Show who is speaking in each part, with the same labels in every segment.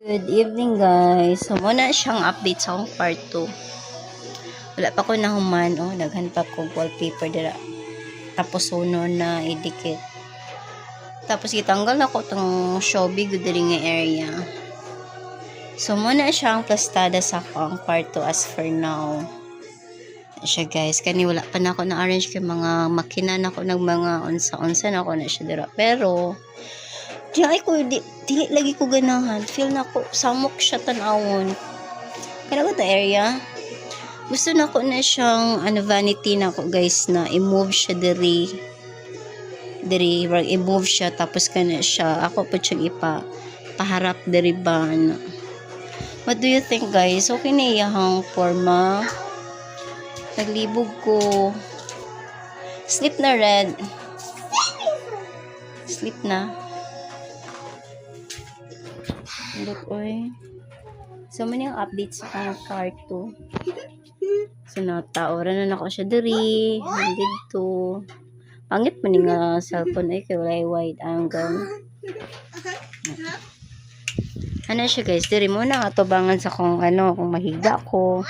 Speaker 1: Good evening guys. So muna siyang update sa akong part 2. Wala pa ko nahuman. Daghan pa ko wallpaper dira. Tapos uno na idikit. Tapos itanggal na ko tong Shopee good diri nga area. So muna siyang plastada sa akong part 2 as for now. Siya guys, kani wala pa na ako na arrange kay mga makina na ko ng mga unsa-unsa na ko na siya dira. Pero di lagi ko ganahan. Feel na ko, samok siya tanawon. Kaya ba area? Gusto na ko na siyang, vanity na ko guys, na i-move siya diri, i-move siya, tapos kana siya, ako po siyang paharap diri ba, What do you think guys? Okay na iyahang forma. Naglibog ko. Sleep na red. Sleep na. Look, oy. So, man yung update sa part 2. So, nataoran na ako siya diri. Dito. Pangit man yung cellphone ay kay walay wide angle. Ano siya guys, diri mo na atubangan sa kung kung mahiga ko.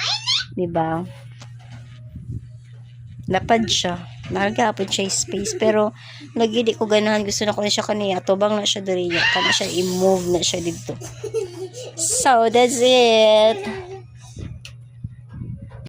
Speaker 1: Diba? Lapad siya. Nagapon siya space. Pero, lagi di ko ganahan. Gusto na ko na siya kaniya. Atubang na siya diri. Kana siya i-move na siya dito. So, that's it.